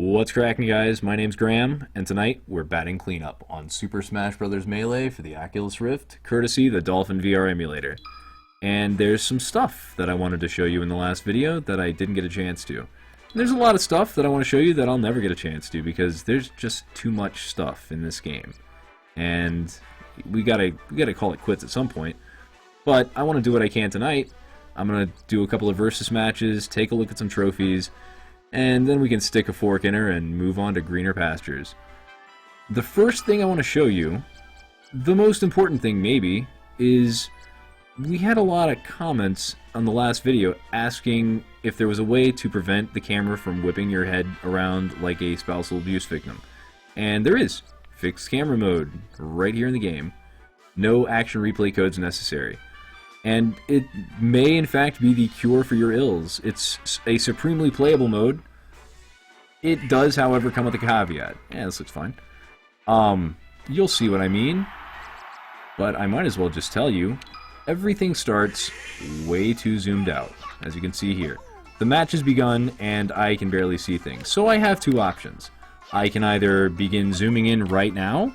What's cracking, guys? My name's Graham, and tonight we're batting cleanup on Super Smash Bros. Melee for the Oculus Rift, courtesy the Dolphin VR emulator. And there's some stuff that I wanted to show you in the last video that I didn't get a chance to. And there's a lot of stuff that I want to show you that I'll never get a chance to because there's just too much stuff in this game. And we gotta call it quits at some point. But I want to do what I can tonight. I'm gonna do a couple of versus matches, take a look at some trophies, and then we can stick a fork in her and move on to greener pastures. The first thing I want to show you, the most important thing maybe, is we had a lot of comments on the last video asking if there was a way to prevent the camera from whipping your head around like a spousal abuse victim. And there is. Fixed camera mode right here in the game. No action replay codes necessary. And it may in fact be the cure for your ills. It's a supremely playable mode. It does, however, come with a caveat. Yeah, this looks fine. You'll see what I mean. But I might as well just tell you, everything starts way too zoomed out, as you can see here. The match has begun, and I can barely see things. So I have two options. I can either begin zooming in right now,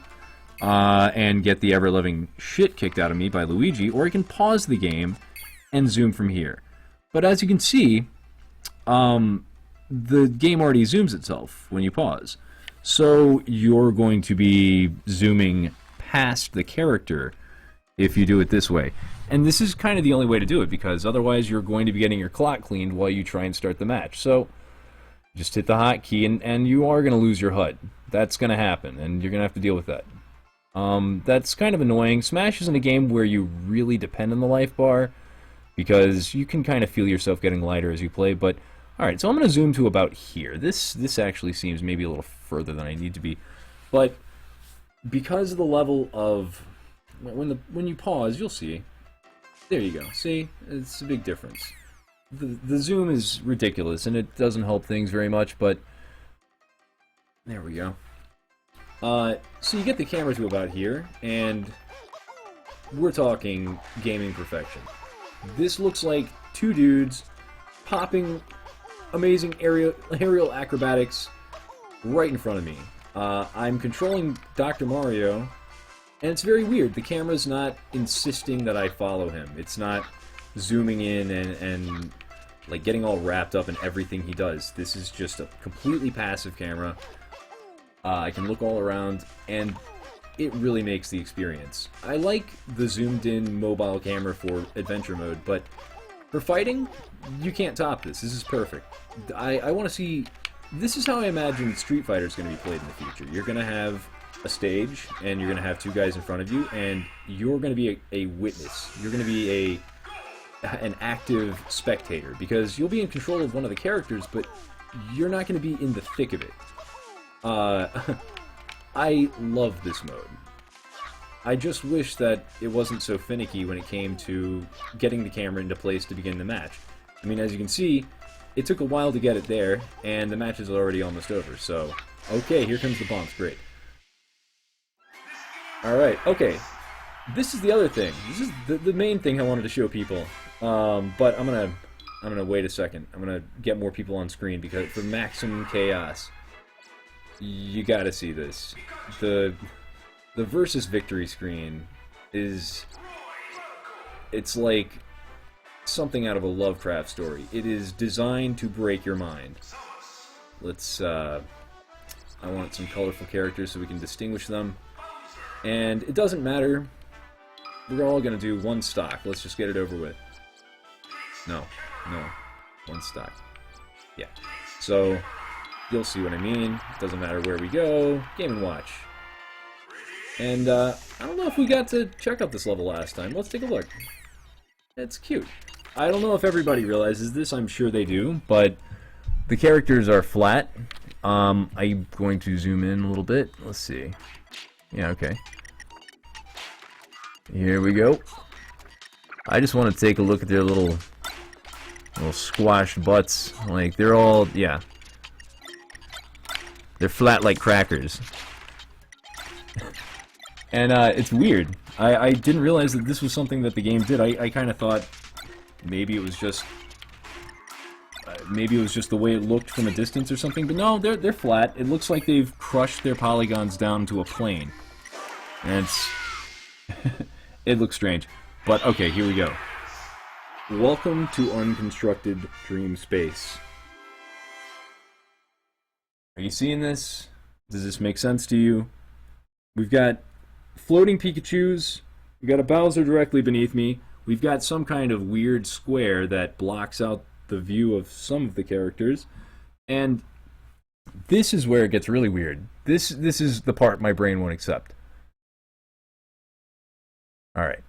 and get the ever-loving shit kicked out of me by Luigi, or I can pause the game and zoom from here. But as you can see, the game already zooms itself when you pause. So you're going to be zooming past the character if you do it this way. And this is kind of the only way to do it, because otherwise you're going to be getting your clock cleaned while you try and start the match. So just hit the hotkey, and you are going to lose your HUD. That's going to happen, and you're going to have to deal with that. That's kind of annoying. Smash isn't a game where you really depend on the life bar, because you can kind of feel yourself getting lighter as you play, but alright, so I'm going to zoom to about here. This actually seems maybe a little further than I need to be, but because of the level of... When you pause, you'll see. There you go. See? It's a big difference. The zoom is ridiculous, and it doesn't help things very much, but... There we go. So you get the camera to about here, and we're talking gaming perfection. This looks like two dudes popping amazing aerial acrobatics right in front of me. I'm controlling Dr. Mario, and it's very weird. The camera's not insisting that I follow him. It's not zooming in and like getting all wrapped up in everything he does. This is just a completely passive camera. I can look all around, and it really makes the experience. I like the zoomed-in mobile camera for adventure mode, but for fighting, you can't top this. This is perfect. I want to see... This is how I imagine Street Fighter is going to be played in the future. You're going to have a stage, and you're going to have two guys in front of you, and you're going to be a witness. You're going to be an active spectator, because you'll be in control of one of the characters, but you're not going to be in the thick of it. I love this mode. I just wish that it wasn't so finicky when it came to getting the camera into place to begin the match. I mean, as you can see, it took a while to get it there, and the match is already almost over, so... Okay, here comes the bumps, great. Alright, okay. This is the other thing. This is the main thing I wanted to show people. But I'm gonna wait a second. I'm gonna get more people on screen, because for maximum chaos... You gotta see this. The versus victory screen is... It's like something out of a Lovecraft story. It is designed to break your mind. Let's, I want some colorful characters so we can distinguish them. And it doesn't matter. We're all gonna do one stock. Let's just get it over with. No. One stock. Yeah. So... You'll see what I mean. It doesn't matter where we go. Game & Watch. And, I don't know if we got to check out this level last time. Let's take a look. It's cute. I don't know if everybody realizes this. I'm sure they do. But the characters are flat. I'm going to zoom in a little bit. Let's see. Yeah, okay. Here we go. I just want to take a look at their little squashed butts. Like, they're all... Yeah. They're flat like crackers. And it's weird. I didn't realize that this was something that the game did. I kind of thought maybe it was just maybe it was just the way it looked from a distance or something, but no, they're flat. It looks like they've crushed their polygons down to a plane. And it's... it looks strange. But, okay, here we go. Welcome to unconstructed dream space. Are you seeing this? Does this make sense to you? We've got floating Pikachus. We've got a Bowser directly beneath me. We've got some kind of weird square that blocks out the view of some of the characters. And this is where it gets really weird. This is the part my brain won't accept. Alright.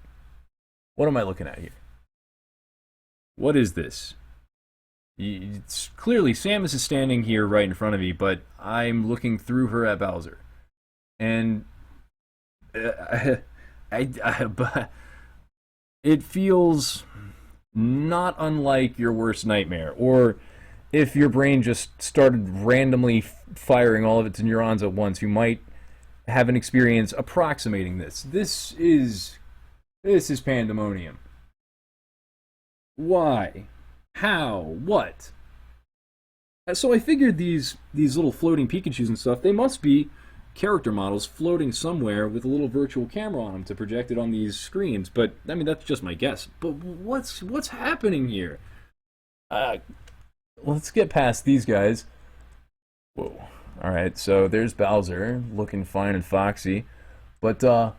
What am I looking at here? What is this? It's clearly Samus is standing here right in front of me, but I'm looking through her at Bowser. And it feels not unlike your worst nightmare, or if your brain just started randomly firing all of its neurons at once, you might have an experience approximating this. This is pandemonium. Why? How? What? So I figured these little floating Pikachus and stuff, they must be character models floating somewhere with a little virtual camera on them to project it on these screens. But I mean, that's just my guess. But what's happening here? Let's get past these guys. Whoa. All right, so there's Bowser looking fine and foxy, but I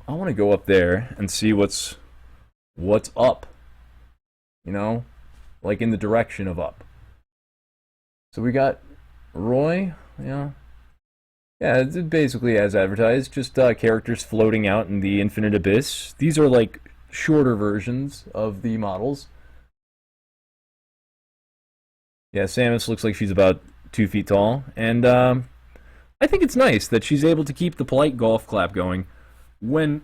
want to go up there and see what's up. You know, like in the direction of up. So we got Roy. Yeah, it's basically as advertised, just characters floating out in the infinite abyss. These are like shorter versions of the models. Yeah, Samus looks like she's about 2 feet tall, and I think it's nice that she's able to keep the polite golf clap going when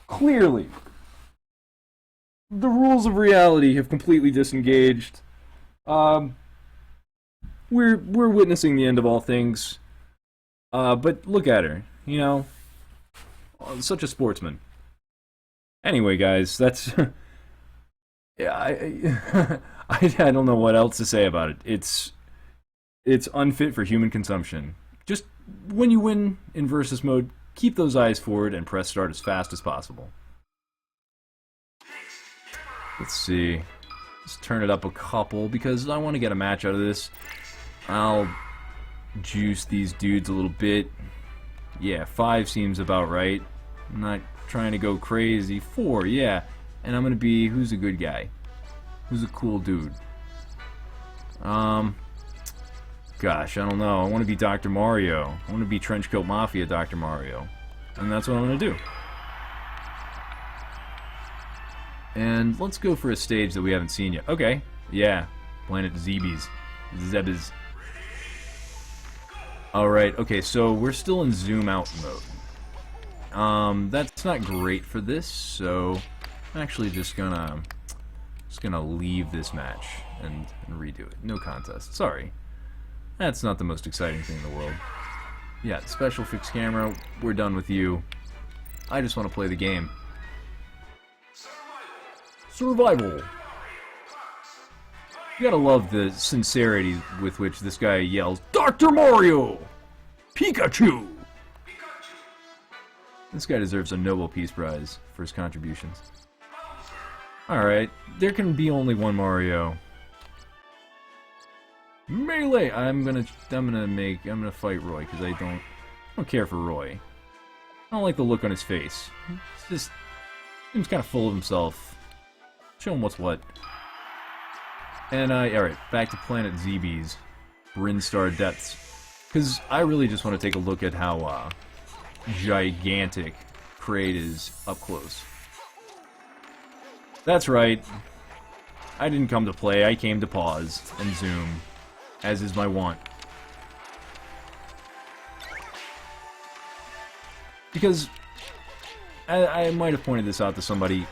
clearly the rules of reality have completely disengaged. We're witnessing the end of all things. But look at her, you know, such a sportsman. Anyway, guys, that's yeah. I don't know what else to say about it. It's unfit for human consumption. Just when you win in versus mode, keep those eyes forward and press start as fast as possible. Let's see. Let's turn it up a couple because I want to get a match out of this. I'll juice these dudes a little bit. Yeah, 5 seems about right. I'm not trying to go crazy. 4, yeah. And I'm gonna be, who's a good guy? Who's a cool dude? Gosh, I don't know. I want to be Dr. Mario. I want to be Trenchcoat Mafia Dr. Mario. And that's what I'm gonna do. And let's go for a stage that we haven't seen yet. Okay, yeah. Planet Zebes. Zebes. Alright, okay, so we're still in zoom out mode. That's not great for this, so I'm actually just gonna leave this match and redo it. No contest. Sorry. That's not the most exciting thing in the world. Yeah, special fixed camera, we're done with you. I just want to play the game. Survival! You gotta love the sincerity with which this guy yells, Dr. Mario! Pikachu! This guy deserves a Nobel Peace Prize for his contributions. Alright, there can be only one Mario. Melee! I'm gonna fight Roy, because I don't care for Roy. I don't like the look on his face. It's just, seems kind of full of himself. Show him what's what. And, alright, back to Planet Zebes. Brinstar Depths. Because I really just want to take a look at how, gigantic Kraid is up close. That's right. I didn't come to play, I came to pause and zoom, as is my wont. Because, I might have pointed this out to somebody,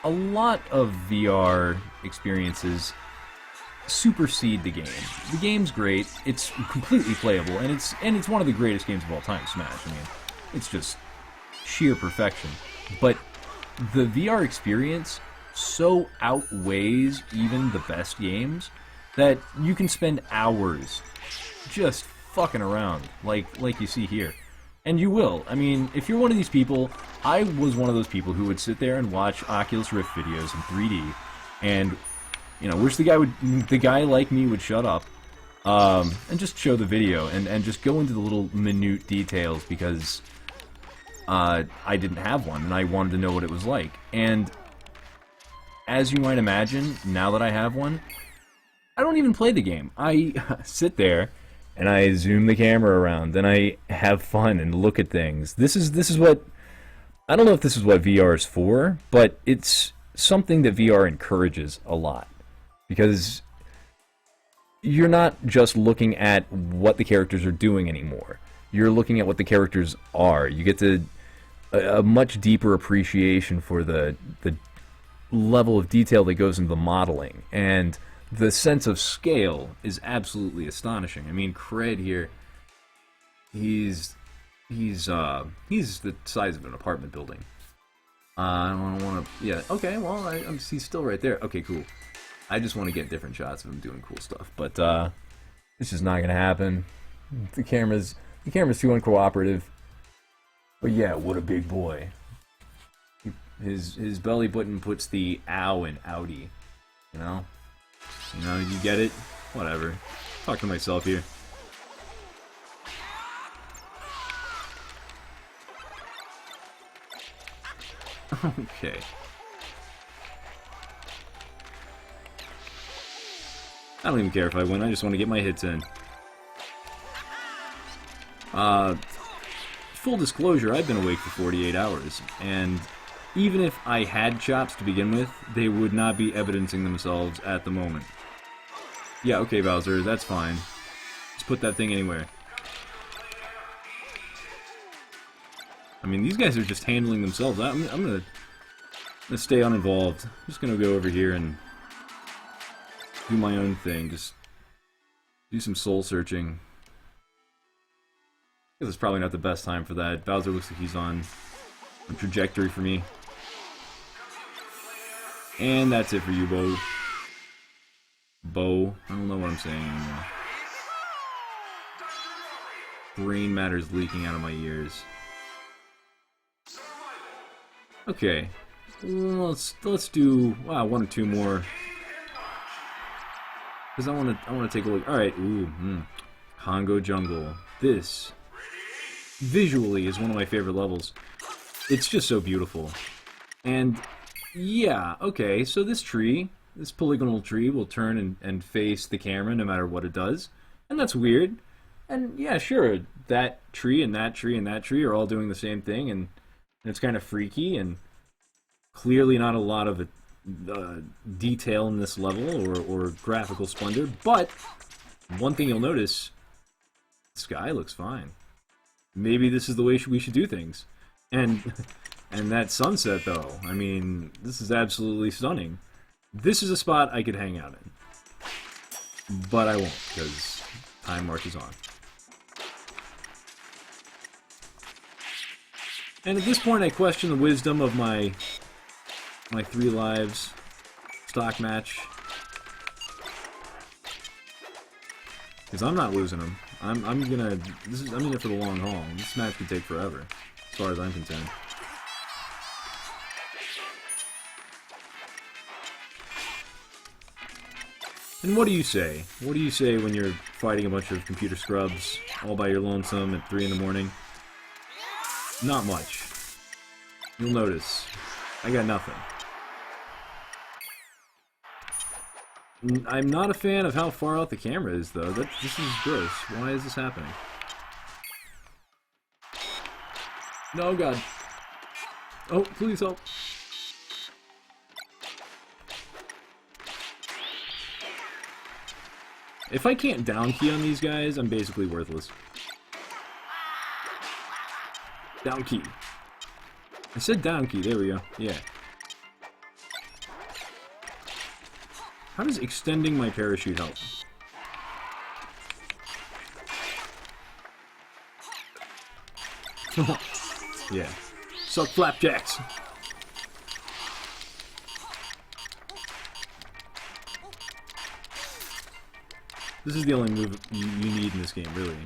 a lot of VR experiences supersede the game. The game's great, it's completely playable, and it's one of the greatest games of all time, Smash. I mean, it's just sheer perfection. But the VR experience so outweighs even the best games that you can spend hours just fucking around, like you see here. And you will. I mean, if you're one of these people, I was one of those people who would sit there and watch Oculus Rift videos in 3D, and wish the guy like me would shut up, and just show the video and just go into the little minute details because I didn't have one and I wanted to know what it was like. And as you might imagine, now that I have one, I don't even play the game. I sit there and I zoom the camera around and I have fun and look at things. This is what, I don't know if this is what VR is for, but it's something that VR encourages a lot. Because you're not just looking at what the characters are doing anymore. You're looking at what the characters are. You get to a much deeper appreciation for the level of detail that goes into the modeling. And the sense of scale is absolutely astonishing. I mean, Cred here, he's the size of an apartment building. I don't want to. Yeah. Okay. Well, he's still right there. Okay. Cool. I just want to get different shots of him doing cool stuff, but this is not gonna happen. The camera's too uncooperative. But yeah, what a big boy. His belly button puts the ow in outie. You get it? Whatever. Talk to myself here. Okay. I don't even care if I win, I just want to get my hits in. Full disclosure, I've been awake for 48 hours, and even if I had chops to begin with, they would not be evidencing themselves at the moment. Yeah, okay, Bowser, that's fine. Just put that thing anywhere. I mean, these guys are just handling themselves. I'm gonna stay uninvolved. I'm just gonna go over here and do my own thing. Just do some soul searching. This is probably not the best time for that. Bowser looks like he's on a trajectory for me. And that's it for you, Bo. I don't know what I'm saying anymore. Brain matter's leaking out of my ears. Okay. Let's do one or two more. Because I want to take a look. Alright, Congo Jungle. This visually is one of my favorite levels. It's just so beautiful. And yeah, okay, so this polygonal tree will turn and face the camera no matter what it does. And that's weird. And yeah, sure, that tree and that tree and that tree are all doing the same thing, and it's kind of freaky, and clearly not a lot of detail in this level or graphical splendor. But one thing you'll notice, the sky looks fine. Maybe this is the way we should do things. And that sunset, though, I mean, this is absolutely stunning. This is a spot I could hang out in. But I won't, because time marches on. And at this point, I question the wisdom of my 3 lives stock match. Because I'm not losing them. I'm in it for the long haul. This match could take forever, as far as I'm concerned. And what do you say? What do you say when you're fighting a bunch of computer scrubs all by your lonesome at 3 in the morning? Not much. You'll notice. I got nothing. I'm not a fan of how far out the camera is, though. This is gross. Why is this happening? No, God. Oh, please help. If I can't down key on these guys, I'm basically worthless. Down key. I said down key. There we go. Yeah. How does extending my parachute help? Yeah. Suck flapjacks. This is the only move you need in this game, really.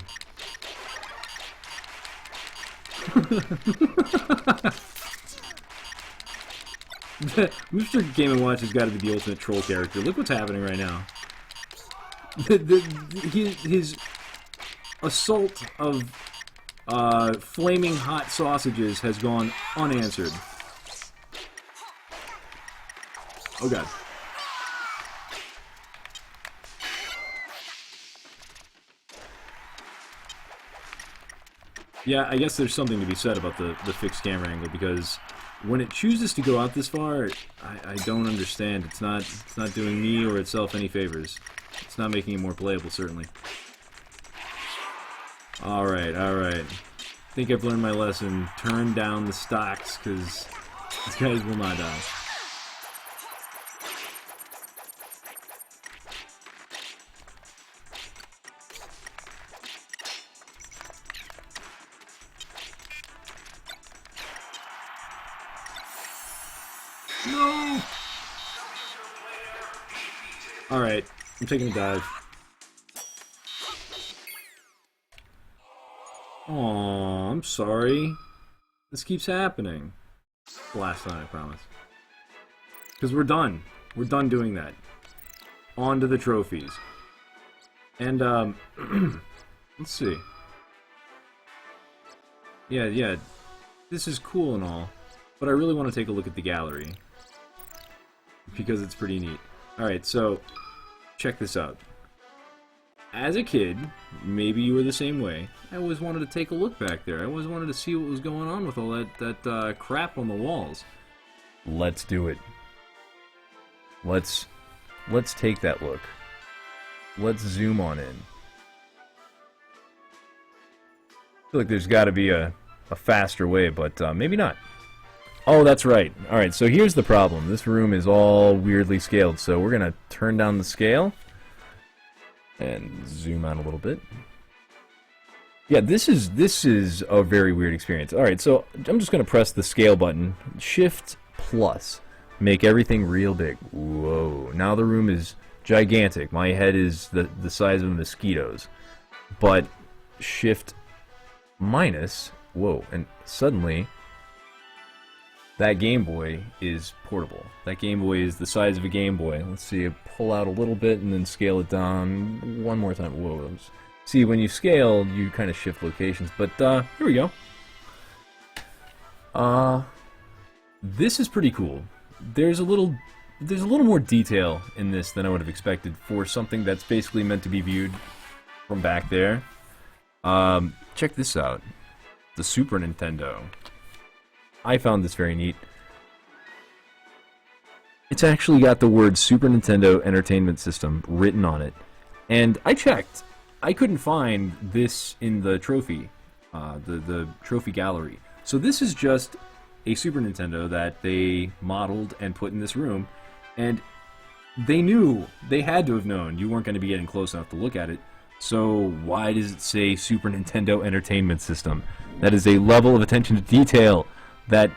Mr. Game & Watch has got to be the ultimate troll character. Look what's happening right now. His assault of flaming hot sausages has gone unanswered. Oh god. Yeah, I guess there's something to be said about the fixed camera angle, because when it chooses to go out this far, I don't understand. It's not doing me or itself any favors. It's not making it more playable, certainly. Alright, alright. I think I've learned my lesson. Turn down the stocks, because these guys will not die. No! Alright, I'm taking a dive. Aww, I'm sorry. This keeps happening. Last time, I promise. Because we're done. We're done doing that. On to the trophies. And, let's see. Yeah, this is cool and all, but I really want to take a look at the gallery, because it's pretty neat. Alright, so, check this out. As a kid, maybe you were the same way, I always wanted to take a look back there. I always wanted to see what was going on with all that crap on the walls. Let's do it. Let's take that look. Let's zoom on in. I feel like there's got to be a faster way, but maybe not. Oh, that's right. Alright, so here's the problem. This room is all weirdly scaled, so we're going to turn down the scale and zoom out a little bit. Yeah, this is a very weird experience. Alright, so I'm just going to press the scale button. Shift plus. Make everything real big. Whoa. Now the room is gigantic. My head is the size of mosquitoes. But Shift minus. Whoa. And suddenly that Game Boy is portable. That Game Boy is the size of a Game Boy. Let's see, pull out a little bit and then scale it down one more time. Whoa. See, when you scale, you kind of shift locations. But here we go. This is pretty cool. There's a little more detail in this than I would have expected for something that's basically meant to be viewed from back there. Check this out. The Super Nintendo. I found this very neat. It's actually got the word Super Nintendo Entertainment System written on it. And I checked. I couldn't find this in the trophy, the trophy gallery. So this is just a Super Nintendo that they modeled and put in this room. And they knew, they had to have known, you weren't going to be getting close enough to look at it. So why does it say Super Nintendo Entertainment System? That is a level of attention to detail that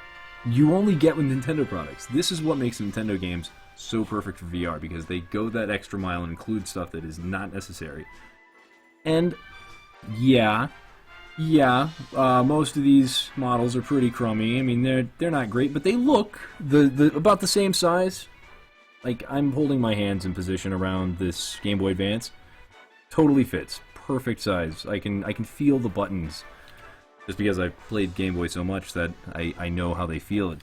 you only get with Nintendo products. This is what makes Nintendo games so perfect for VR, because they go that extra mile and include stuff that is not necessary. And yeah, most of these models are pretty crummy. I mean, they're not great, but they look about the same size. Like, I'm holding my hands in position around this Game Boy Advance. Totally fits. Perfect size. I can feel the buttons. Just because I've played Game Boy so much that I know how they feel.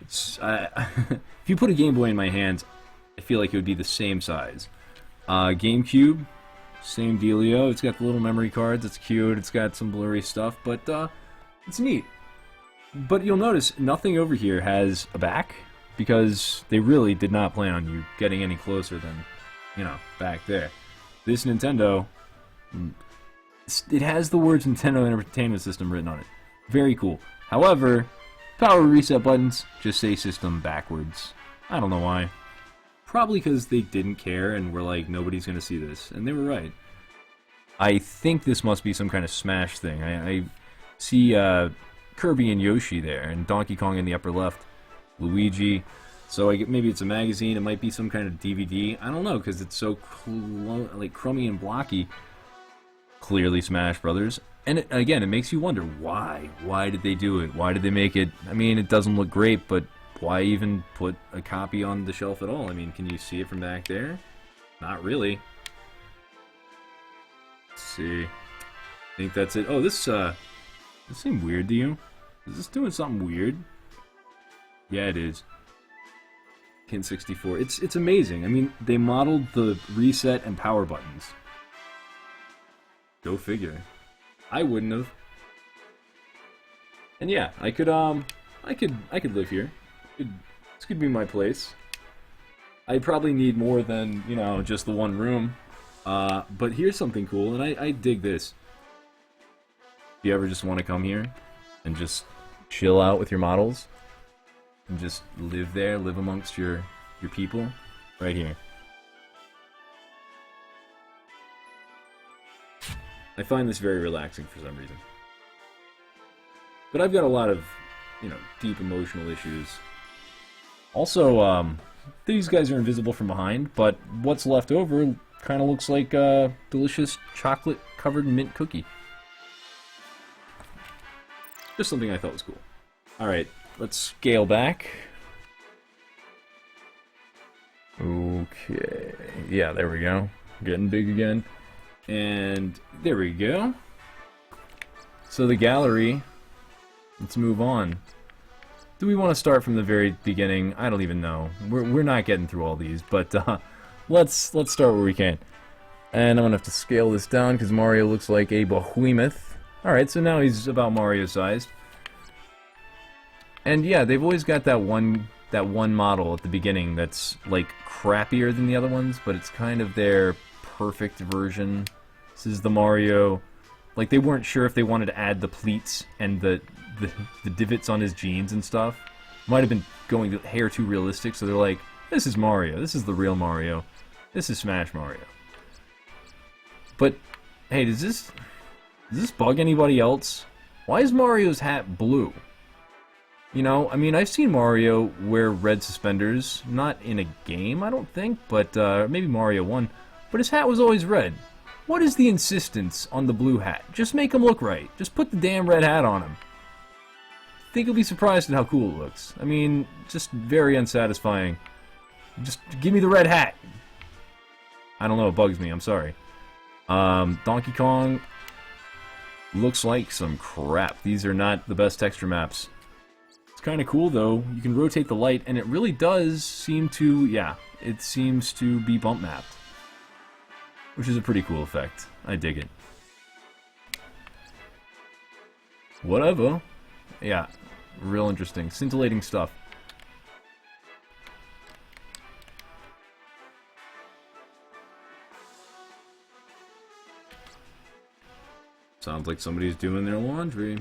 If you put a Game Boy in my hands, I feel like it would be the same size. Gamecube, same dealio. It's got the little memory cards. It's cute. It's got some blurry stuff, but it's neat. But you'll notice nothing over here has a back, because they really did not plan on you getting any closer than, back there. This Nintendo, it has the words Nintendo Entertainment System written on it. Very cool. However, power reset buttons just say system backwards. I don't know why. Probably because they didn't care and were like, nobody's going to see this. And they were right. I think this must be some kind of Smash thing. I see Kirby and Yoshi there, and Donkey Kong in the upper left. Luigi, So maybe it's a magazine. It might be some kind of DVD. I don't know because it's so like crummy and blocky. Clearly Smash Brothers. And again, it makes you wonder why. Why did they do it? Why did they make it? I mean, it doesn't look great, but why even put a copy on the shelf at all? I mean, can you see it from back there? Not really. Let's see. I think that's it. Oh, this seemed weird to you? Is this doing something weird? Yeah, it is. Kin 64. It's amazing. I mean, they modeled the reset and power buttons. Go figure. I wouldn't have. And yeah, I could live here. This could be my place. I'd probably need more than, you know, just the one room. But here's something cool, and I dig this. If you ever just want to come here and just chill out with your models and just live there, live amongst your people, right here. I find this very relaxing for some reason. But I've got a lot of, you know, deep emotional issues. Also, these guys are invisible from behind, but what's left over kind of looks like a delicious chocolate-covered mint cookie. Just something I thought was cool. Alright, let's scale back. Okay, yeah, there we go. Getting big again. And there we go. So the gallery, let's move on. Do we want to start from the very beginning? I don't even know. We're not getting through all these, but let's start where we can. And I'm gonna have to scale this down because Mario looks like a behemoth. All right, so now he's about Mario sized. And yeah, they've always got that one model at the beginning that's like crappier than the other ones, but it's kind of their perfect version. This is the Mario. Like, they weren't sure if they wanted to add the pleats and the divots on his jeans and stuff. Might have been going a hair too realistic, so they're like, this is Mario. This is the real Mario. This is Smash Mario. But, hey, does this bug anybody else? Why is Mario's hat blue? You know, I mean, I've seen Mario wear red suspenders. Not in a game, I don't think, but maybe Mario 1. But his hat was always red. What is the insistence on the blue hat? Just make him look right. Just put the damn red hat on him. I think you'll be surprised at how cool it looks. I mean, just very unsatisfying. Just give me the red hat. I don't know, it bugs me, I'm sorry. Donkey Kong looks like some crap. These are not the best texture maps. It's kind of cool though. You can rotate the light and it really does seem to, yeah, it seems to be bump mapped. Which is a pretty cool effect. I dig it. Whatever. Yeah, real interesting. Scintillating stuff. Sounds like somebody's doing their laundry.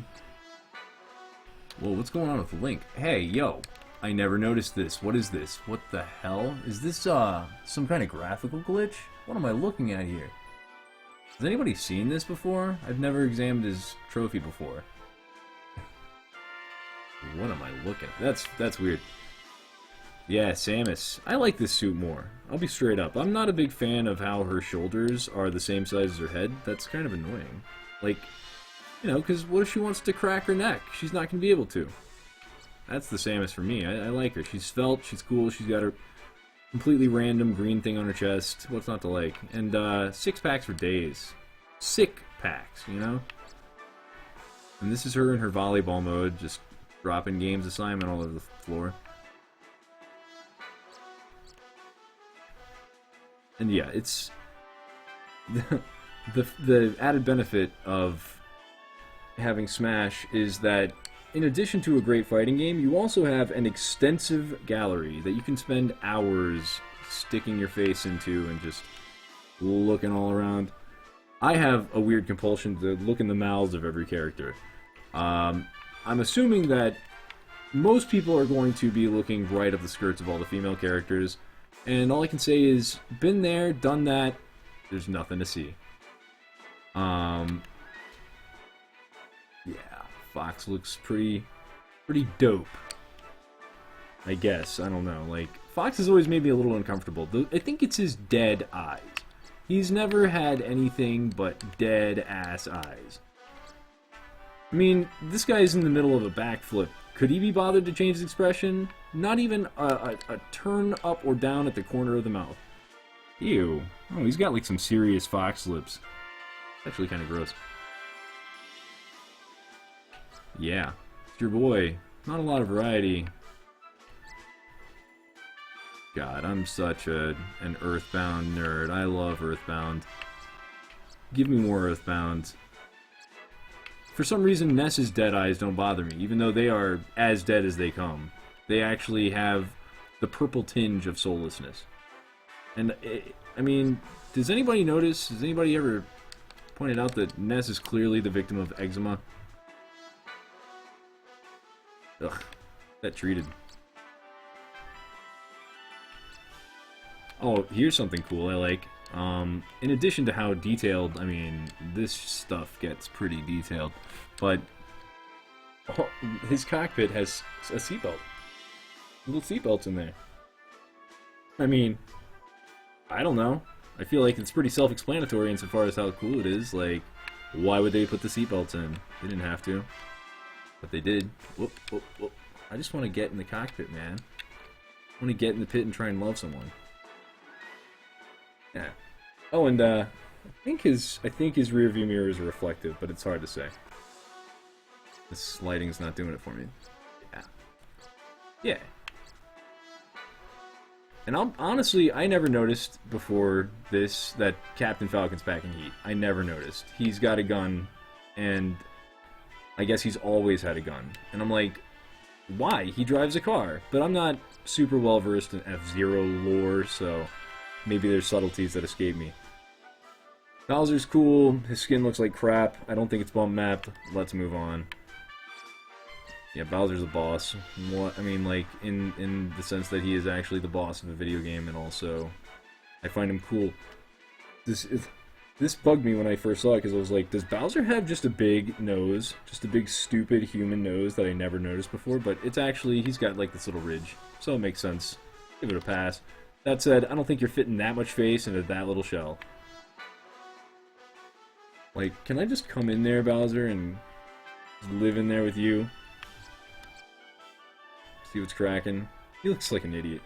Whoa, what's going on with Link? Hey, yo! I never noticed this. What is this? What the hell? Is this, some kind of graphical glitch? What am I looking at here? Has anybody seen this before? I've never examined his trophy before. What am I looking at? That's weird. Yeah, Samus. I like this suit more. I'll be straight up. I'm not a big fan of how her shoulders are the same size as her head. That's kind of annoying. Like, you know, because what if she wants to crack her neck? She's not going to be able to. That's the Samus for me. I like her. She's svelte, she's cool, she's got her completely random green thing on her chest. What's not to like? And 6 packs for days. Sick packs, you know? And this is her in her volleyball mode, just dropping games assignment all over the floor. And yeah, it's the added benefit of having Smash is that in addition to a great fighting game, you also have an extensive gallery that you can spend hours sticking your face into and just looking all around. I have a weird compulsion to look in the mouths of every character. I'm assuming that most people are going to be looking right up the skirts of all the female characters, and all I can say is, been there, done that, there's nothing to see. Yeah, Fox looks pretty dope. I guess. I don't know. Like, Fox has always made me a little uncomfortable. I think it's his dead eyes. He's never had anything but dead-ass eyes. I mean, this guy's in the middle of a backflip. Could he be bothered to change his expression? Not even a turn up or down at the corner of the mouth. Ew. Oh, he's got like some serious fox lips. It's actually kind of gross. Yeah. It's your boy. Not a lot of variety. God, I'm such an Earthbound nerd. I love Earthbound. Give me more Earthbound. For some reason, Ness's dead eyes don't bother me, even though they are as dead as they come. They actually have the purple tinge of soullessness. And, I mean, does anybody notice, has anybody ever pointed out that Ness is clearly the victim of eczema? Ugh, that treated. Oh, here's something cool I like. In addition to how detailed, I mean, this stuff gets pretty detailed, but his cockpit has a seatbelt. Little seatbelts in there. I mean, I don't know. I feel like it's pretty self-explanatory insofar as how cool it is. Like, why would they put the seatbelts in? They didn't have to, but they did. Whoop, whoop, whoop. I just want to get in the cockpit, man. I want to get in the pit and try and love someone. Yeah. Oh, and I think his rear view mirror is reflective, but it's hard to say. This lighting's not doing it for me. Yeah. Yeah. And honestly, I never noticed before this that Captain Falcon's packing heat. I never noticed. He's got a gun, and I guess he's always had a gun. And I'm like, why? He drives a car. But I'm not super well versed in F-Zero lore, so maybe there's subtleties that escape me. Bowser's cool. His skin looks like crap. I don't think it's bump mapped. Let's move on. Yeah, Bowser's the boss. What I mean, like in the sense that he is actually the boss of a video game, and also I find him cool. This bugged me when I first saw it because I was like, does Bowser have just a big nose, just a big stupid human nose that I never noticed before? But it's actually he's got like this little ridge, so it makes sense. Give it a pass. That said, I don't think you're fitting that much face into that little shell. Like, can I just come in there, Bowser, and live in there with you? See what's cracking? He looks like an idiot.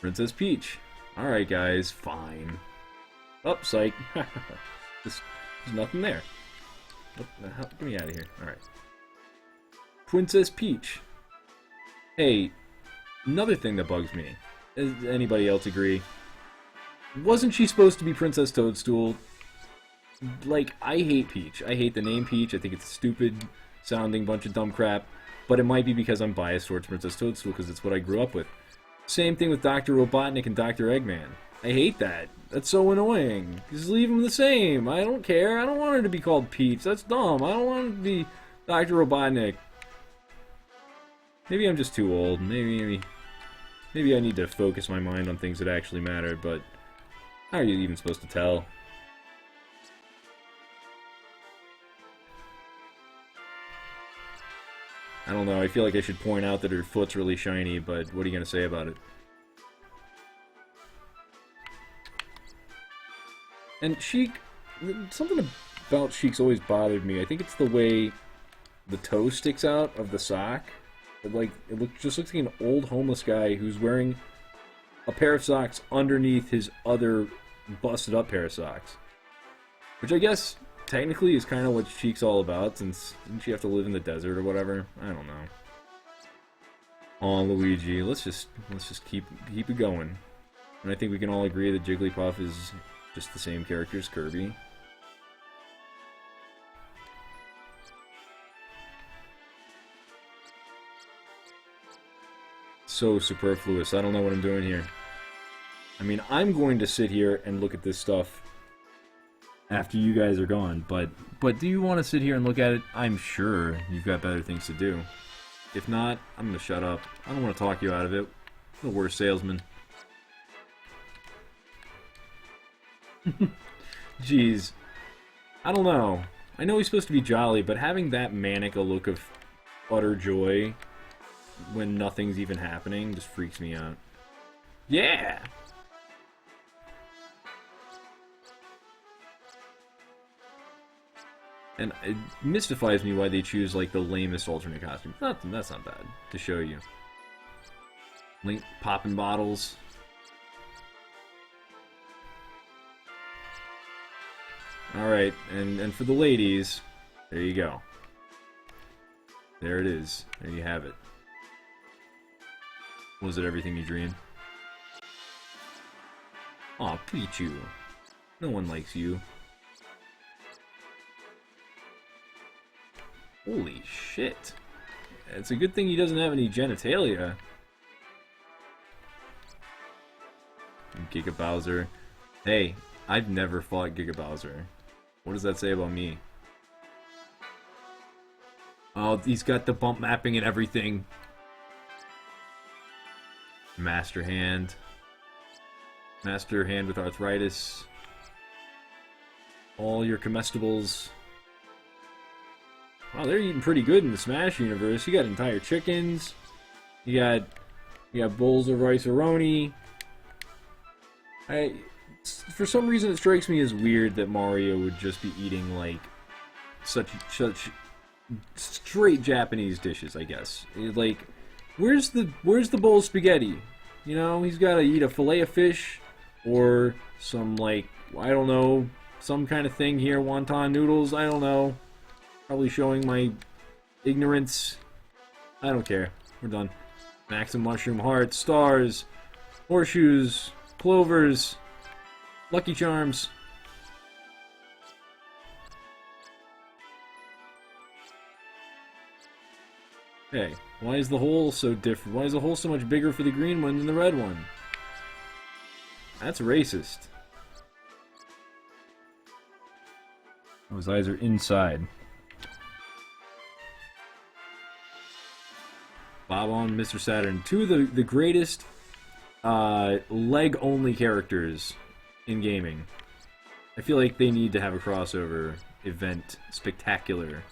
Princess Peach. Alright, guys, fine. Oh, psych. There's nothing there. What the hell? Get me out of here. Alright. Princess Peach. Hey, another thing that bugs me. Does anybody else agree? Wasn't she supposed to be Princess Toadstool? Like, I hate Peach. I hate the name Peach. I think it's a stupid sounding bunch of dumb crap. But it might be because I'm biased towards Princess Toadstool because it's what I grew up with. Same thing with Dr. Robotnik and Dr. Eggman. I hate that. That's so annoying. Just leave them the same. I don't care. I don't want her to be called Peach. That's dumb. I don't want her to be Dr. Robotnik. Maybe I'm just too old. Maybe I need to focus my mind on things that actually matter, but how are you even supposed to tell? I don't know, I feel like I should point out that her foot's really shiny, but what are you going to say about it? And Sheik, something about Sheik's always bothered me. I think it's the way the toe sticks out of the sock. Like, just looks like an old homeless guy who's wearing a pair of socks underneath his other busted up pair of socks. Which I guess technically is kind of what Sheik's all about, since didn't she have to live in the desert or whatever? I don't know. Aw, Luigi, let's just keep it going. And I think we can all agree that Jigglypuff is just the same character as Kirby. So superfluous. I don't know what I'm doing here. I mean, I'm going to sit here and look at this stuff after you guys are gone, but do you want to sit here and look at it? I'm sure you've got better things to do. If not, I'm going to shut up. I don't want to talk you out of it. I'm the worst salesman. Jeez. I don't know. I know he's supposed to be jolly, but having that manic a look of utter joy when nothing's even happening just freaks me out. Yeah! And it mystifies me why they choose, like, the lamest alternate costume. That's not bad to show you. Link popping bottles. Alright, and for the ladies, there you go. There it is. There you have it. Was it everything you dreamed? Aw, Pichu. No one likes you. Holy shit. It's a good thing he doesn't have any genitalia. Giga Bowser. Hey, I've never fought Giga Bowser. What does that say about me? Oh, he's got the bump mapping and everything. Master Hand. Master Hand with arthritis. All your comestibles. Wow, they're eating pretty good in the Smash universe. You got entire chickens. You got bowls of rice-a-roni. For some reason, it strikes me as weird that Mario would just be eating like such straight Japanese dishes. I guess like, where's the bowl of spaghetti? You know, he's got to eat a fillet of fish or some, like, I don't know, some kind of thing here. Wonton noodles. I don't know. Probably showing my ignorance. I don't care. We're done. Maxim Mushroom Hearts, stars, horseshoes, clovers, Lucky Charms. Hey, why is the hole so different? Why is the hole so much bigger for the green one than the red one? That's racist. Those eyes are inside. Bob-omb, Mr. Saturn. Two of the greatest leg-only characters in gaming. I feel like they need to have a crossover event. Spectacular.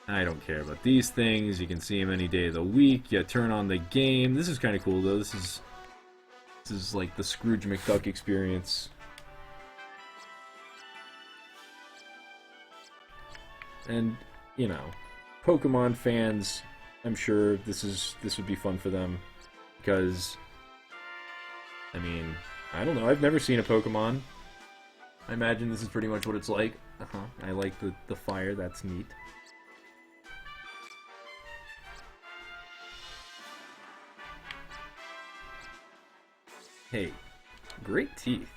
I don't care about these things. You can see them any day of the week. You turn on the game. This is kind of cool, though. This is like the Scrooge McDuck experience. And, you know, Pokemon fans, I'm sure this would be fun for them. Because, I mean, I don't know. I've never seen a Pokemon. I imagine this is pretty much what it's like. I like the fire. That's neat. Hey, great teeth.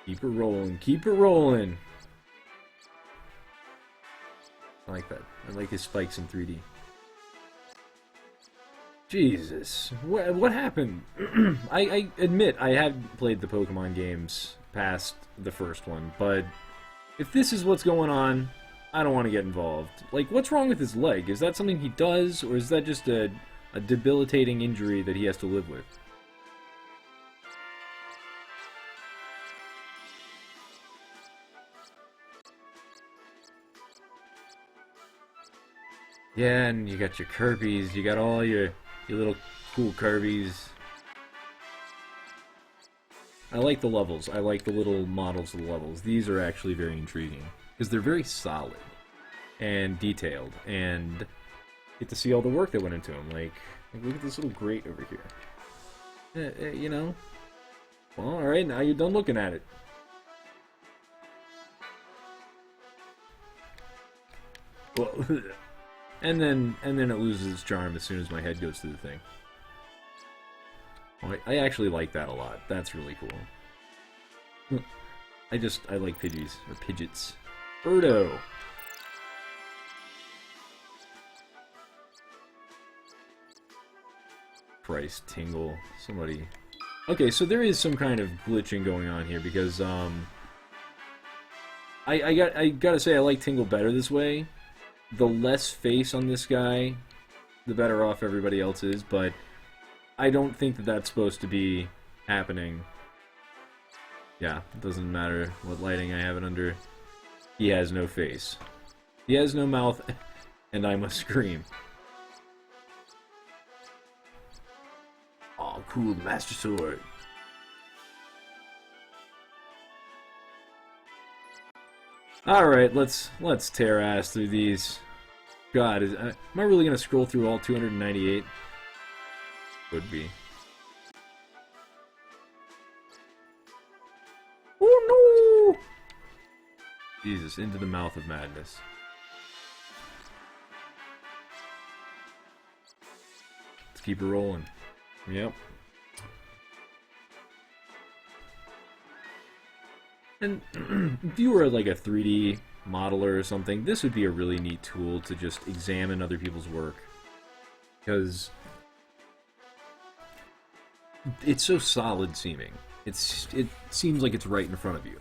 Keep it rolling, keep it rolling. I like that. I like his spikes in 3D. Jesus, what happened? I admit I have played the Pokemon games past the first one, but if this is what's going on, I don't want to get involved. Like, what's wrong with his leg? Is that something he does, or is that just a debilitating injury that he has to live with? Yeah, and you got your Kirby's, you got all your little cool Kirby's. I like the levels. I like the little models of the levels. These are actually very intriguing. Because they're very solid and detailed, and get to see all the work that went into them. Like look at this little grate over here. You know? Well, alright, now you're done looking at it. Well, and then it loses its charm as soon as my head goes through the thing. I actually like that a lot. That's really cool. I like Pidgeys, or Pidgeots. Birdo! Christ, Tingle. Somebody... Okay, so there is some kind of glitching going on here, because, I gotta say, I like Tingle better this way. The less face on this guy, the better off everybody else is, but I don't think that that's supposed to be happening. Yeah, it doesn't matter what lighting I have it under. He has no face. He has no mouth, and I must scream. Oh, cool, the Master Sword. Alright, let's tear ass through these. God, am I really gonna scroll through all 298? Would be. Oh no! Jesus, into the mouth of madness. Let's keep it rolling. Yep. And if you were like a 3D modeler or something, this would be a really neat tool to just examine other people's work. Because it's so solid seeming. It seems like it's right in front of you.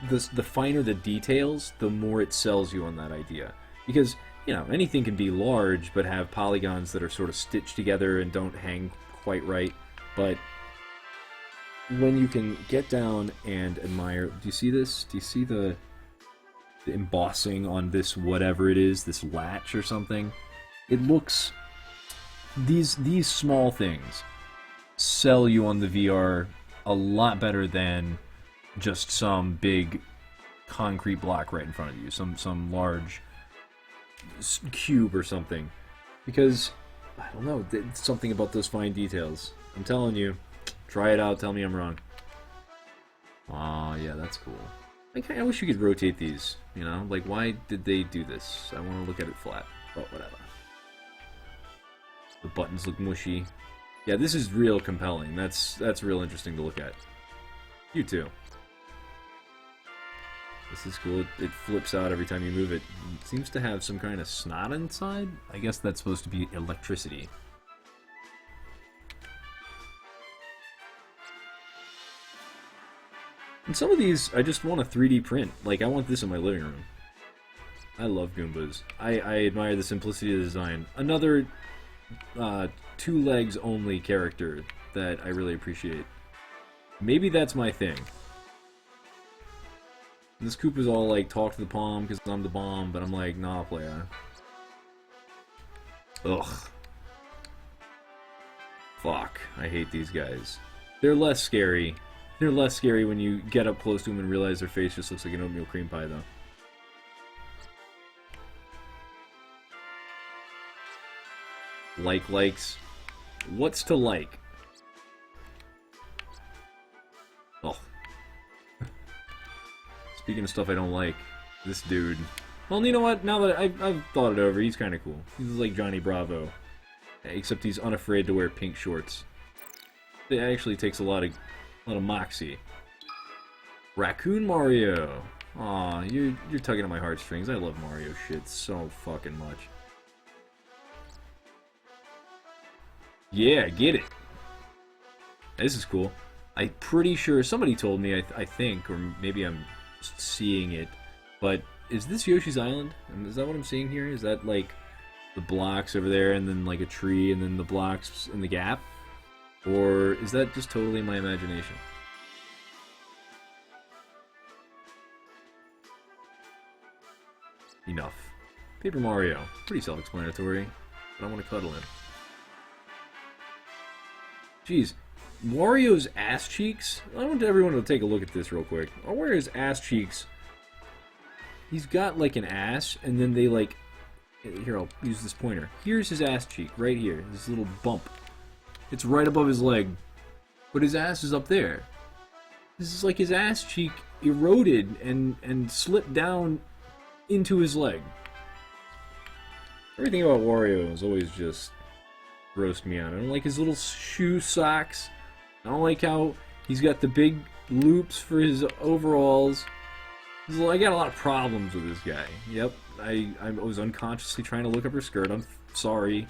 The finer the details, the more it sells you on that idea. Because, you know, anything can be large but have polygons that are sort of stitched together and don't hang quite right. But when you can get down and admire... Do you see this? Do you see the embossing on this whatever it is, this latch or something? It looks... These small things sell you on the VR a lot better than just some big concrete block right in front of you, some large cube or something. Because, I don't know, it's something about those fine details. I'm telling you, try it out, tell me I'm wrong. Aw, yeah, that's cool. I wish you could rotate these, you know? Like, why did they do this? I want to look at it flat, but whatever. The buttons look mushy. Yeah, this is real compelling. That's real interesting to look at. You too. This is cool. It flips out every time you move it. It seems to have some kind of snot inside. I guess that's supposed to be electricity. And some of these, I just want a 3D print. Like, I want this in my living room. I love Goombas. I admire the simplicity of the design. Another two legs only character that I really appreciate. Maybe that's my thing. And this Koopa's all like, talk to the palm because I'm the bomb, but I'm like, nah, playa. Ugh. Fuck. I hate these guys. They're less scary. They're less scary when you get up close to them and realize their face just looks like an oatmeal cream pie, though. Likes. What's to like? Oh. Speaking of stuff I don't like, this dude. Well, you know what? Now that I've thought it over, he's kind of cool. He's like Johnny Bravo. Except he's unafraid to wear pink shorts. It actually takes a lot of moxie. Raccoon Mario. Aw, you're tugging at my heartstrings. I love Mario shit so fucking much. Yeah, get it. This is cool. I'm pretty sure somebody told me, I think, or maybe I'm seeing it, but is this Yoshi's Island? Is that what I'm seeing here? Is that like the blocks over there and then like a tree and then the blocks in the gap? Or is that just totally my imagination? Enough. Paper Mario. Pretty self-explanatory, but I want to cuddle him. Jeez. Wario's ass cheeks? I want everyone to take a look at this real quick. Wario's ass cheeks. He's got like an ass, and then they like... Here, I'll use this pointer. Here's his ass cheek, right here. This little bump. It's right above his leg. But his ass is up there. This is like his ass cheek eroded and slipped down into his leg. Everything about Wario is always just grossed me out. I don't like his little shoe socks. I don't like how he's got the big loops for his overalls. I got a lot of problems with this guy. Yep, I was unconsciously trying to look up her skirt. I'm sorry.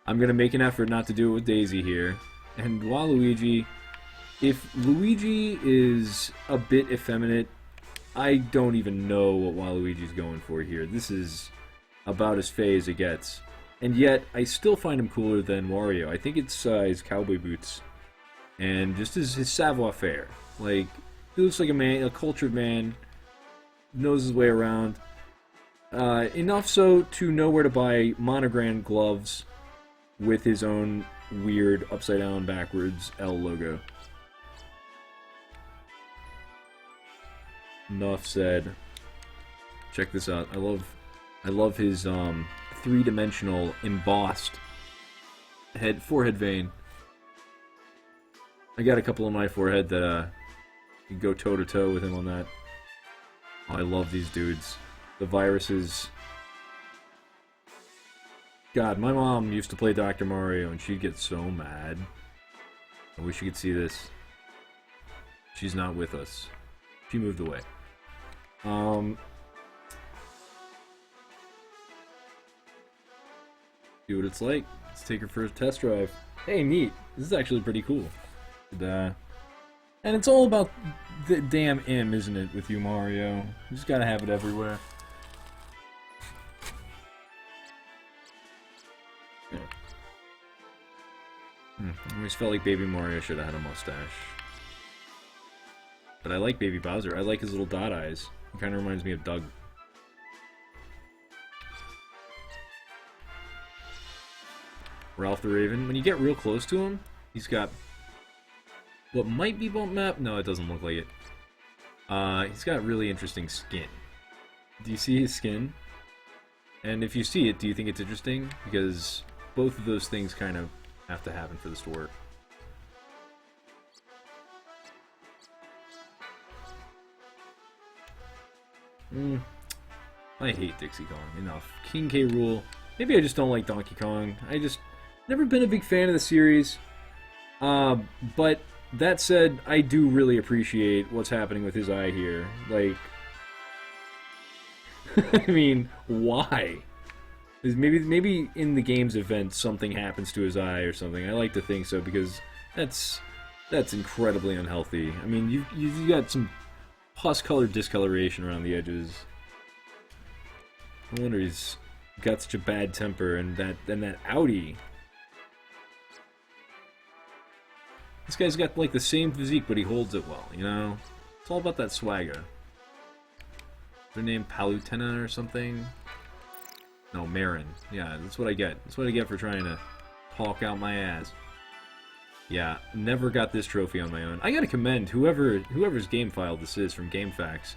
I'm going to make an effort not to do it with Daisy here. And Waluigi, if Luigi is a bit effeminate, I don't even know what Waluigi's going for here. This is about as fey as it gets. And yet, I still find him cooler than Wario. I think it's his cowboy boots. and just his savoir-faire. Like, he looks like a man, a cultured man, knows his way around. Enough so to know where to buy monogram gloves with his own weird upside-down backwards L logo. Enough said. Check this out. I love his three-dimensional embossed forehead vein. I got a couple on my forehead that you go toe-to-toe with him on that. Oh, I love these dudes. The viruses. God, my mom used to play Dr. Mario and she'd get so mad. I wish you could see this. She's not with us. She moved away. See what it's like. Let's take her for a test drive. Hey, neat. This is actually pretty cool. And it's all about the damn M, isn't it, with you, Mario? You just gotta have it everywhere. Yeah. I always felt like Baby Mario should have had a mustache. But I like Baby Bowser. I like his little dot eyes. He kind of reminds me of Doug. Ralph the Raven. When you get real close to him, he's got what might be bump map. No, it doesn't look like it. He's got really interesting skin. Do you see his skin? And if you see it, do you think it's interesting? Because both of those things kind of have to happen for this to work. I hate Dixie Kong. Enough. King K. Rool. Maybe I just don't like Donkey Kong. I just never been a big fan of the series. But that said, I do really appreciate what's happening with his eye here. Like, I mean, why? Maybe in the game's event something happens to his eye or something. I like to think so because that's incredibly unhealthy. I mean, you got some pus-colored discoloration around the edges. No wonder he's got such a bad temper, and that outie. This guy's got like the same physique, but he holds it well. You know, it's all about that swagger. Their name Palutena or something. No, Marin. Yeah, that's what I get. That's what I get for trying to talk out my ass. Yeah, never got this trophy on my own. I gotta commend whoever's game file this is from GameFAQs.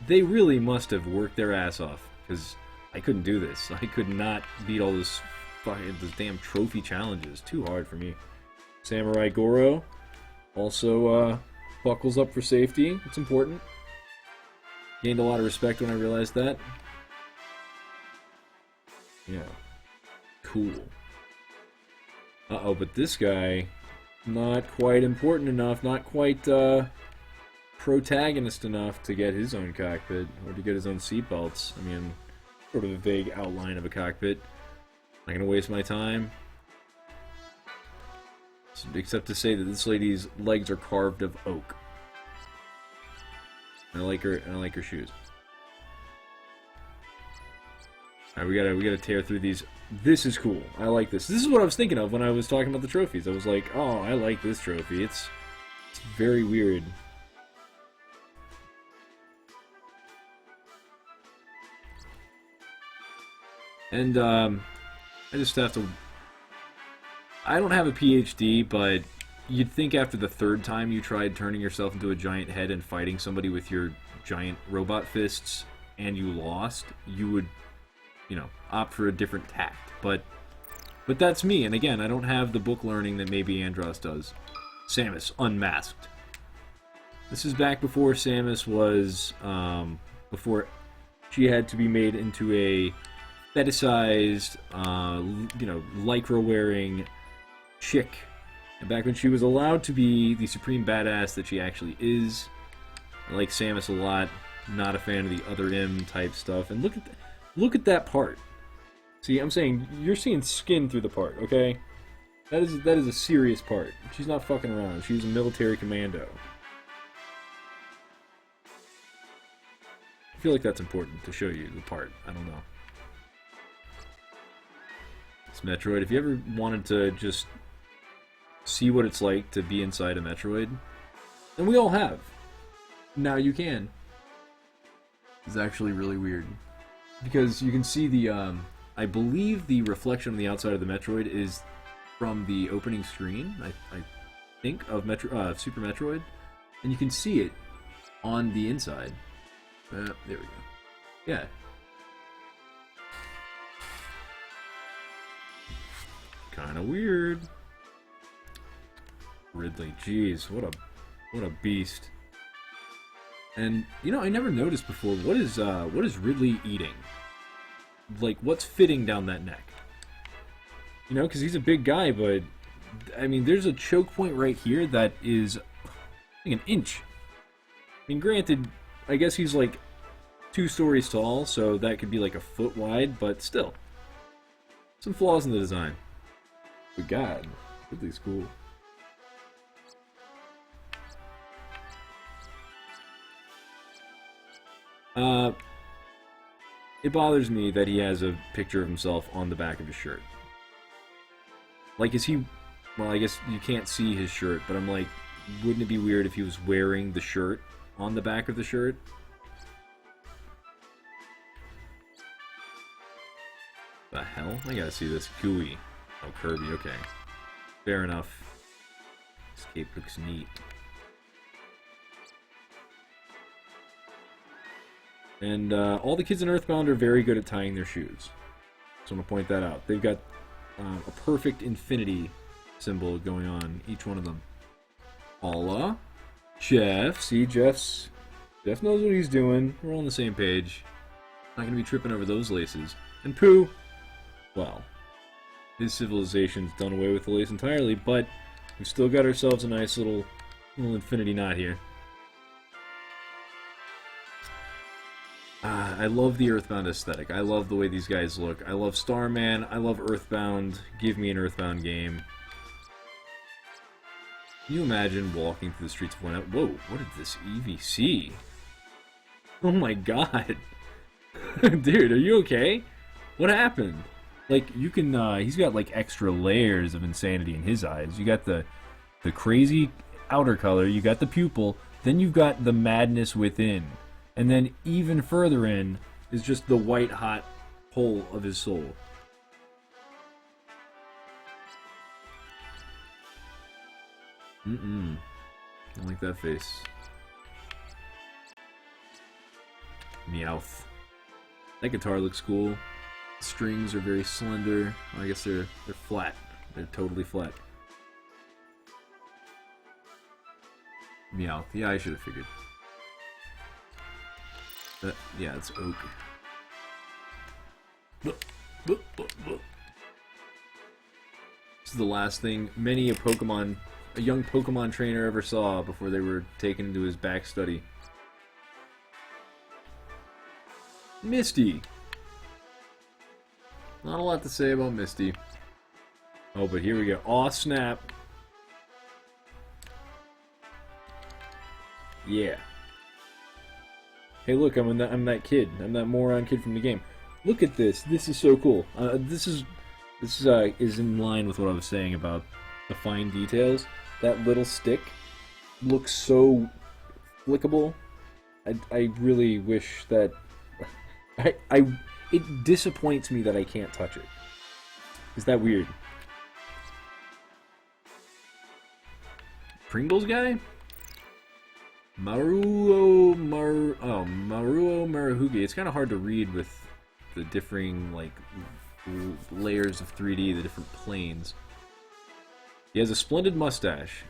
They really must have worked their ass off, because I couldn't do this. I could not beat all those damn trophy challenges. Too hard for me. Samurai Goro also buckles up for safety. It's important. Gained a lot of respect when I realized that. Yeah. Cool. Uh-oh, but this guy, not quite important enough, not quite protagonist enough to get his own cockpit, or to get his own seatbelts. I mean, sort of a vague outline of a cockpit. Not gonna waste my time. Except to say that this lady's legs are carved of oak. And I like her shoes. Alright, we gotta tear through these. This is cool. I like this. This is what I was thinking of when I was talking about the trophies. I was like, oh, I like this trophy. It's very weird. And I just have to. I don't have a PhD, but you'd think after the third time you tried turning yourself into a giant head and fighting somebody with your giant robot fists, and you lost, you would, you know, opt for a different tact. But that's me, and again, I don't have the book learning that maybe Andros does. Samus, unmasked. This is back before Samus was, before she had to be made into a fetishized, you know, lycra-wearing chick. And back when she was allowed to be the supreme badass that she actually is. I like Samus a lot. Not a fan of the other M type stuff. And look at that part. See, I'm saying you're seeing skin through the part, okay? That is a serious part. She's not fucking around. She's a military commando. I feel like that's important to show you the part. I don't know. It's Metroid. If you ever wanted to just see what it's like to be inside a Metroid. And we all have. Now you can. It's actually really weird. Because you can see the, I believe the reflection on the outside of the Metroid is from the opening screen, I think, of Super Metroid. And you can see it on the inside. There we go. Yeah. Kind of weird. Ridley, jeez, what a beast. And you know, I never noticed before. What is Ridley eating? Like, what's fitting down that neck? You know, because he's a big guy, but I mean, there's a choke point right here that is like an inch. I mean, granted, I guess he's like 2 stories tall, so that could be like a foot wide, but still, some flaws in the design. But God, Ridley's cool. It bothers me that he has a picture of himself on the back of his shirt. Like, is he... Well, I guess you can't see his shirt, but I'm like, wouldn't it be weird if he was wearing the shirt on the back of the shirt? The hell? I gotta see this. Gooey. Oh, Kirby, okay. Fair enough. This cape looks neat. And all the kids in Earthbound are very good at tying their shoes. So I'm going to point that out. They've got a perfect infinity symbol going on, each one of them. Paula. Jeff. See, Jeff knows what he's doing. We're all on the same page. Not going to be tripping over those laces. And Pooh. Well, his civilization's done away with the lace entirely, but we've still got ourselves a nice little infinity knot here. I love the Earthbound aesthetic. I love the way these guys look. I love Starman. I love Earthbound. Give me an Earthbound game. Can you imagine walking through the streets of one out? Whoa, what is this EVC? Oh my god. Dude, are you okay? What happened? Like, you can, he's got like extra layers of insanity in his eyes. You got the crazy outer color, you got the pupil, then you've got the madness within. And then even further in is just the white-hot hole of his soul. I like that face. Meowth. That guitar looks cool. The strings are very slender. I guess they're flat. They're totally flat. Meowth. Yeah, I should have figured. Yeah, it's oak. This is the last thing a young Pokemon trainer ever saw before they were taken into his back study. Misty. Not a lot to say about Misty. Oh, but here we go. Aw, snap. Yeah. Hey, look, I'm that kid. I'm that moron kid from the game. Look at this. This is so cool. This is in line with what I was saying about the fine details. That little stick looks so flickable. I really wish that it disappoints me that I can't touch it. Is that weird? Pringles guy? Maruo Maruhugi. It's kind of hard to read with the differing like layers of 3D, the different planes. He has a splendid mustache.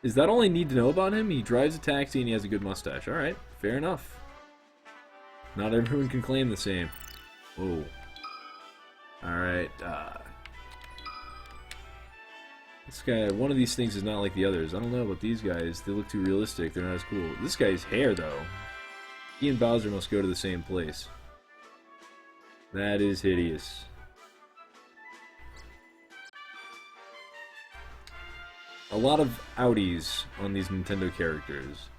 Is that all I need to know about him? He drives a taxi and he has a good mustache. All right, fair enough. Not everyone can claim the same. Whoa. All right. This guy, one of these things is not like the others. I don't know about these guys. They look too realistic. They're not as cool. This guy's hair, though. He and Bowser must go to the same place. That is hideous. A lot of outies on these Nintendo characters.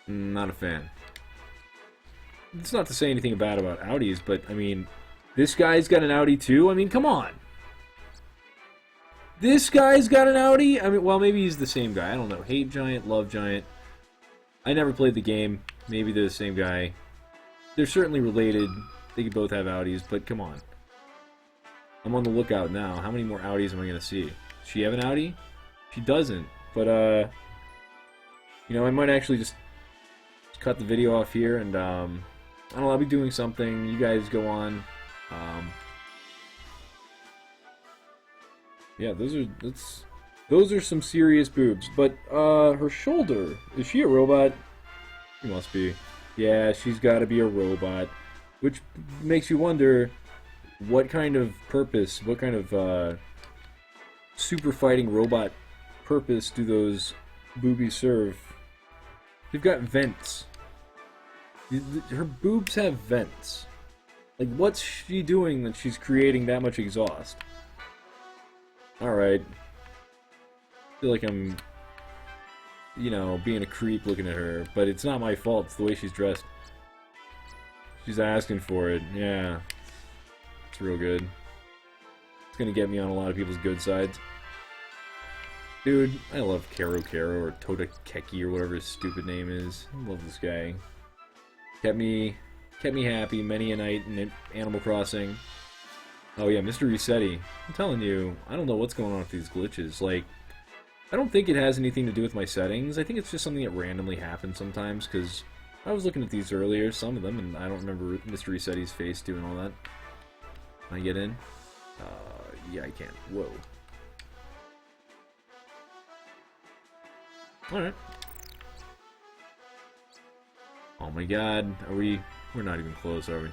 Not a fan. It's not to say anything bad about outies, but, I mean, this guy's got an outie too? I mean, come on! This guy's got an Audi? I mean, well, maybe he's the same guy. I don't know. Hate Giant, Love Giant. I never played the game. Maybe they're the same guy. They're certainly related. They could both have Audis, but come on. I'm on the lookout now. How many more Audis am I going to see? Does she have an Audi? She doesn't. But, you know, I might actually just cut the video off here, and, I don't know, I'll be doing something. You guys go on. Yeah, those are some serious boobs. But, her shoulder, is she a robot? She must be. Yeah, she's got to be a robot. Which makes you wonder, what kind of purpose, what kind of, super fighting robot purpose do those boobies serve? They've got vents. Her boobs have vents. Like, what's she doing that she's creating that much exhaust? Alright. I feel like I'm, you know, being a creep looking at her, but it's not my fault, it's the way she's dressed. She's asking for it, yeah. It's real good. It's gonna get me on a lot of people's good sides. Dude, I love Kero or Todakeki or whatever his stupid name is. I love this guy. Kept me happy many a night in Animal Crossing. Oh yeah, Mr. Resetti. I'm telling you, I don't know what's going on with these glitches. Like, I don't think it has anything to do with my settings. I think it's just something that randomly happens sometimes, because I was looking at these earlier, some of them, and I don't remember Mr. Resetti's face doing all that. Can I get in? Yeah, I can. Whoa. Alright. Oh my god, we're not even close, are we?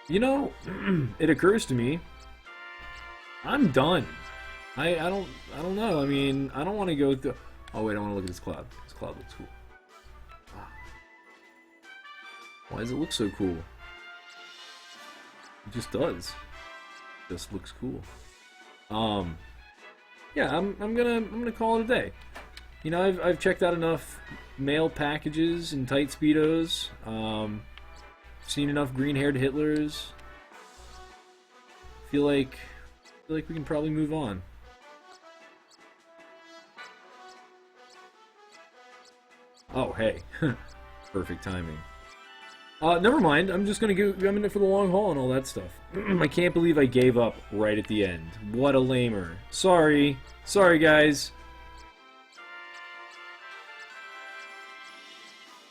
You know, it occurs to me, I'm done. I don't know, I mean, I don't want to go through... Oh wait, I want to look at this cloud. This cloud looks cool. Why does it look so cool? It just does. It just looks cool. Yeah, I'm gonna call it a day. You know, I've checked out enough mail packages and tight speedos. Seen enough green-haired Hitlers. Feel like we can probably move on. Oh, hey. Perfect timing. Never mind. I'm just gonna go. I'm in it for the long haul and all that stuff. I can't believe I gave up right at the end. What a lamer. Sorry. Sorry, guys.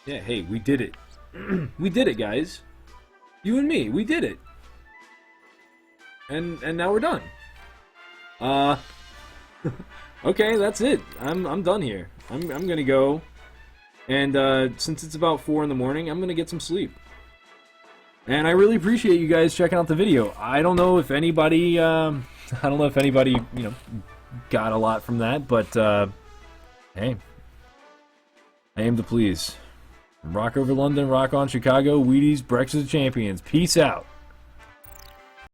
Yeah, hey, we did it. We did it, guys. You and me, we did it. And now we're done. Okay, that's it. I'm done here. I'm gonna go. And since it's about 4 in the morning, I'm gonna get some sleep. And I really appreciate you guys checking out the video. I don't know if anybody, you know, got a lot from that, but hey, I aim to please. Rock over London, rock on Chicago, Wheaties, Breakfast of Champions. Peace out.